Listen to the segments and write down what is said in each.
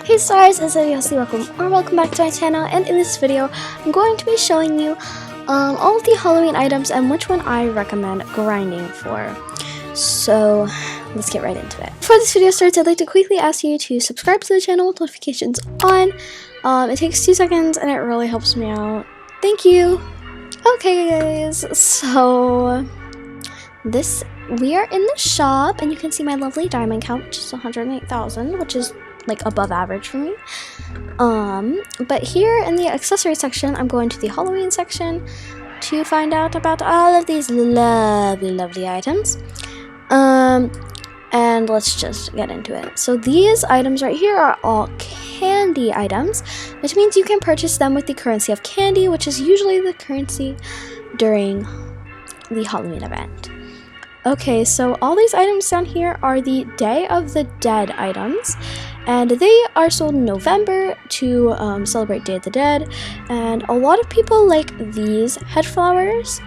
Hey stars, it's Yossi, welcome back to my channel, and in this video I'm going to be showing you all of the Halloween items and which one I recommend grinding for. So let's get right into it. Before this video starts, I'd like to quickly ask you to subscribe to the channel with notifications on. It takes 2 seconds and it really helps me out. Thank you! Okay guys, so we are in the shop and you can see my lovely diamond count, which is 108,000, which is like above average for me. But here in the accessory section, I'm going to the Halloween section to find out about all of these lovely items. And let's just get into it. So these items right here are all candy items, which means you can purchase them with the currency of candy, which is usually the currency during the Halloween event. Okay, so all these items down here are the Day of the Dead items, and they are sold in November to celebrate Day of the Dead, and a lot of people like these head flowers.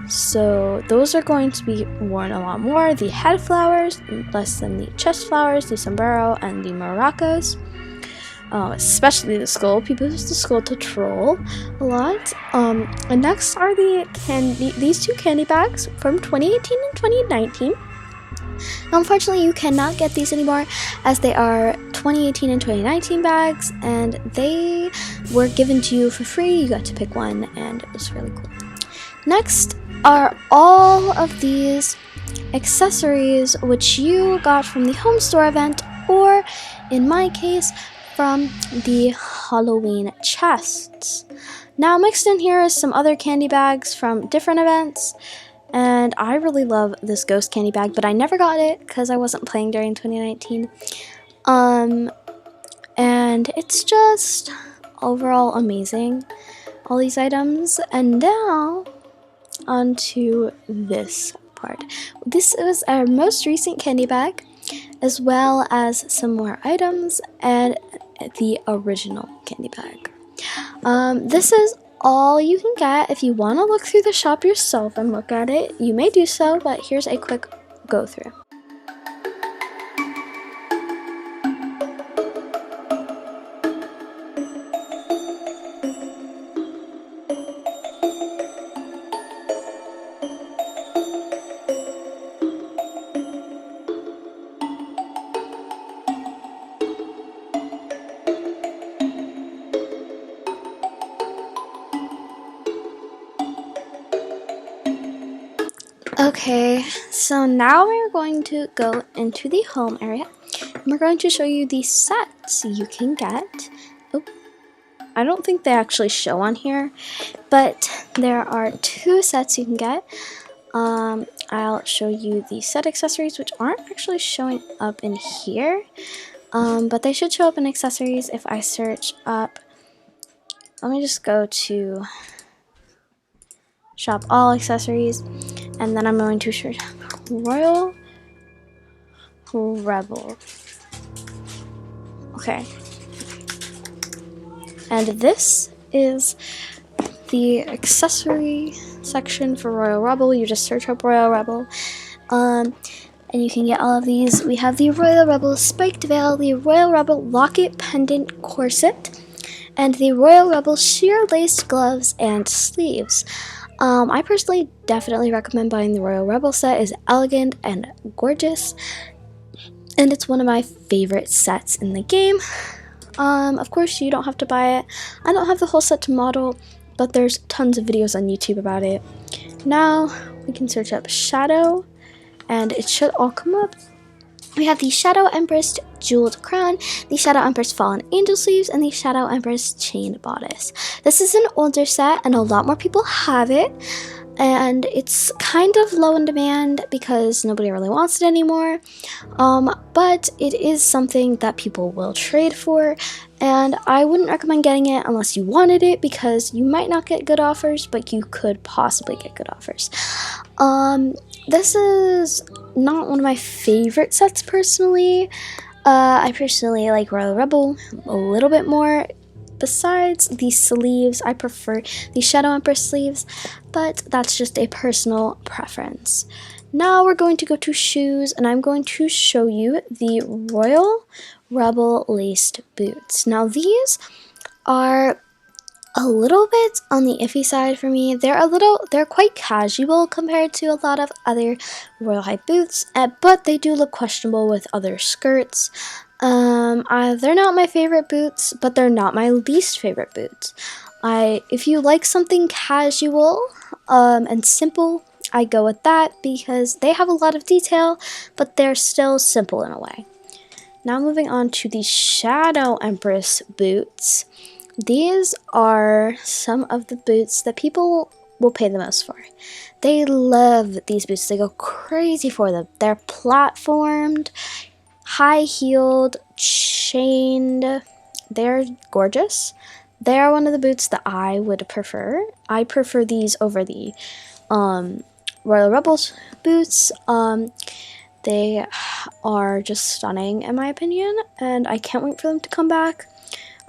So those are going to be worn a lot more. The head flowers, less than the chest flowers, the sombrero, and the maracas. Especially the skull. People use the skull to troll a lot. And next are these two candy bags from 2018 and 2019. Unfortunately, you cannot get these anymore as they are 2018 and 2019 bags, and they were given to you for free. You got to pick one, and it was really cool. Next are all of these accessories which you got from the home store event, or in my case, from the Halloween chests. Now mixed in here is some other candy bags from different events, and I really love this ghost candy bag, but I never got it because I wasn't playing during 2019. And it's just overall amazing, all these items. And now onto this part. This is our most recent candy bag, as well as some more items and the original candy bag. This is all you can get. If you want to look through the shop yourself and look at it, you may do so, but here's a quick go through. Okay, so now we're going to go into the home area, and we're going to show you the sets you can get. Oh, I don't think they actually show on here, but there are 2 sets you can get. I'll show you the set accessories, which aren't actually showing up in here, but they should show up in accessories if I search up. Let me just go to shop all accessories, and then I'm going to search Royal Rebel. Okay. And this is the accessory section for Royal Rebel. You just search up Royal Rebel. And you can get all of these. We have the Royal Rebel Spiked Veil, the Royal Rebel Locket Pendant Corset, and the Royal Rebel Sheer Laced Gloves and Sleeves. I personally definitely recommend buying the Royal Rebel set. It's elegant and gorgeous, and it's one of my favorite sets in the game. Of course, you don't have to buy it. I don't have the whole set to model, but there's tons of videos on YouTube about it. Now, we can search up Shadow, and it should all come up. We have the Shadow Empress Jeweled Crown, the Shadow Empress Fallen Angel Sleeves, and the Shadow Empress Chain Bodice. This is an older set, and a lot more people have it, and it's kind of low in demand because nobody really wants it anymore, but it is something that people will trade for, and I wouldn't recommend getting it unless you wanted it, because you might not get good offers, but you could possibly get good offers. This is not one of my favorite sets personally. I personally like Royal Rebel a little bit more. Besides the sleeves, I prefer the Shadow Empress sleeves, but that's just a personal preference. Now we're going to go to shoes, and I'm going to show you the Royal Rebel laced boots. Now these are a little bit on the iffy side for me. They're quite casual compared to a lot of other Royal High boots, but they do look questionable with other skirts. They're not my favorite boots, but they're not my least favorite boots. If you like something casual and simple, I go with that because they have a lot of detail, but they're still simple in a way. Now moving on to the Shadow Empress boots. These are some of the boots that people will pay the most for. They love these boots. They go crazy for them. They're platformed, high-heeled, chained. They're gorgeous. They are one of the boots that I would prefer. I prefer these over the Royal Rebels boots. They are just stunning in my opinion, and I can't wait for them to come back.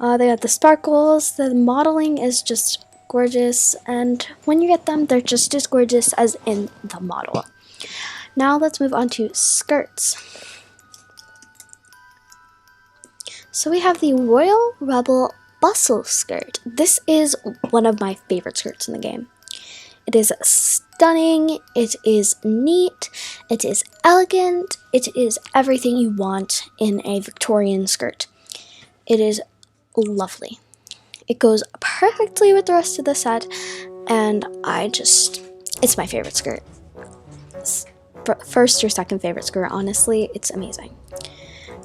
They have the sparkles, the modeling is just gorgeous, and when you get them, they're just as gorgeous as in the model. Now let's move on to skirts. So we have the Royal Rebel Bustle skirt. This is one of my favorite skirts in the game. It is stunning, it is neat, it is elegant, it is everything you want in a Victorian skirt. It is lovely. It goes perfectly with the rest of the set, and it's my favorite skirt. It's first or second favorite skirt, honestly. It's amazing.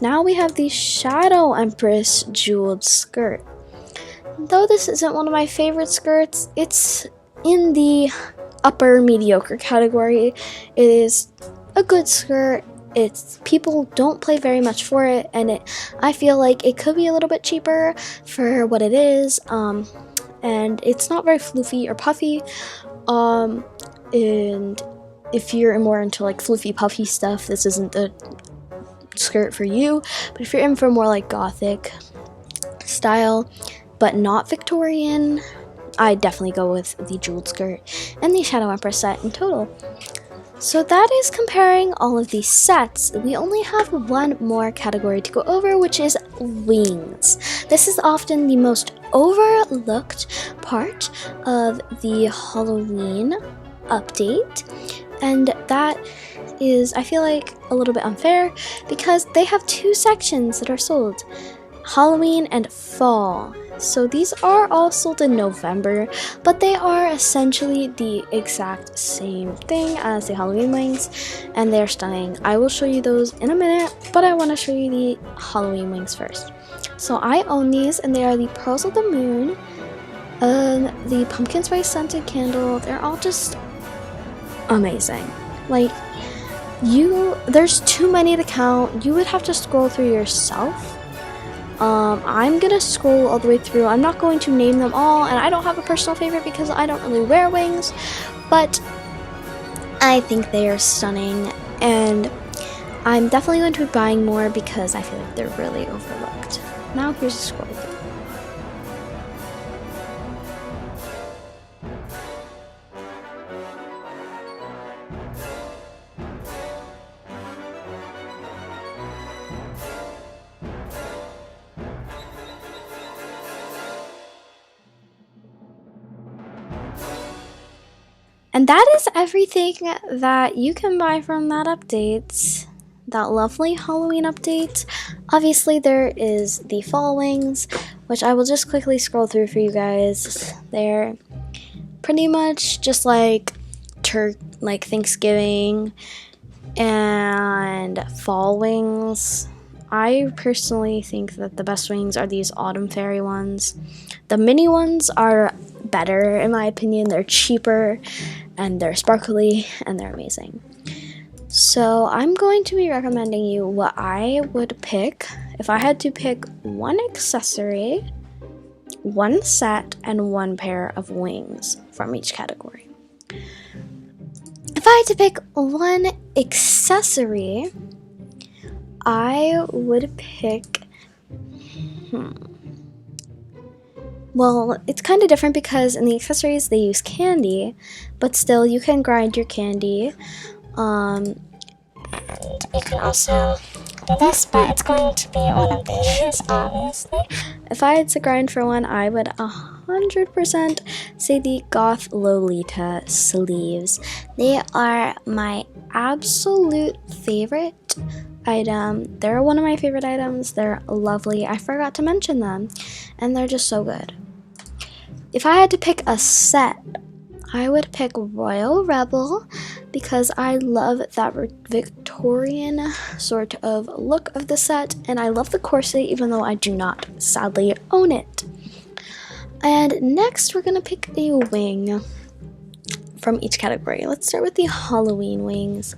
Now we have the Shadow Empress jeweled skirt. Though this isn't one of my favorite skirts, it's in the upper mediocre category. It is a good skirt. People don't play very much for it, and I feel like it could be a little bit cheaper for what it is, and it's not very floofy or puffy, and if you're more into like floofy puffy stuff, this isn't the skirt for you. But if you're in for more like gothic style but not Victorian, I definitely go with the jeweled skirt and the Shadow Empress set in total. So that is comparing all of these sets. We only have one more category to go over, which is wings. This is often the most overlooked part of the Halloween update, and that is, I feel like, a little bit unfair because they have two sections that are sold: Halloween and Fall. So these are all sold in November, but they are essentially the exact same thing as the Halloween wings, and they're stunning. I will show you those in a minute, but I want to show you the Halloween wings first. So I own these, and they are the Pearls of the Moon, the Pumpkin Spice Scented Candle. They're all just amazing. Like, there's too many to count. You would have to scroll through yourself. I'm gonna scroll all the way through. I'm not going to name them all, and I don't have a personal favorite because I don't really wear wings, but I think they are stunning, and I'm definitely going to be buying more because I feel like they're really overlooked. Now here's a scroll through. And that is everything that you can buy from that update, that lovely Halloween update. Obviously, there is the fall wings, which I will just quickly scroll through for you guys. They're pretty much just like Thanksgiving and fall wings. I personally think that the best wings are these autumn fairy ones. The mini ones are better in my opinion. They're cheaper and they're sparkly and they're amazing. So I'm going to be recommending you what I would pick if I had to pick one accessory, one set, and one pair of wings from each category. If I had to pick one accessory, I would pick well, it's kind of different because in the accessories they use candy, but still you can grind your candy. You can also do this, but it's going to be one of these, obviously. If I had to grind for one, I would 100% say the Goth Lolita sleeves. They are my absolute favorite item. They're one of my favorite items. They're lovely. I forgot to mention them, and they're just so good. If I had to pick a set, I would pick Royal Rebel because I love that Victorian sort of look of the set, and I love the corset even though I do not sadly own it. And next we're gonna pick a wing from each category. Let's start with the Halloween wings.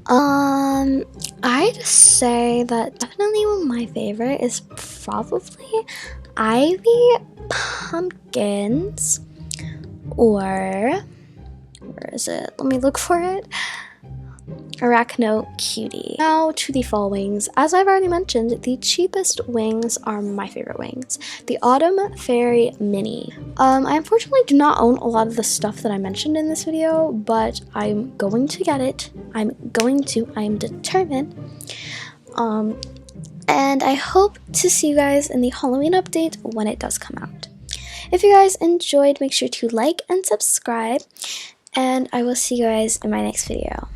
I'd say that definitely my favorite is probably Ivy Pumpkins, or where is it? Let me look for it. Arachno Cutie. Now to the fall wings. As I've already mentioned, the cheapest wings are my favorite wings. The Autumn Fairy Mini. I unfortunately do not own a lot of the stuff that I mentioned in this video, but I'm going to get it. I am determined. And I hope to see you guys in the Halloween update when it does come out. If you guys enjoyed, make sure to like and subscribe, and I will see you guys in my next video.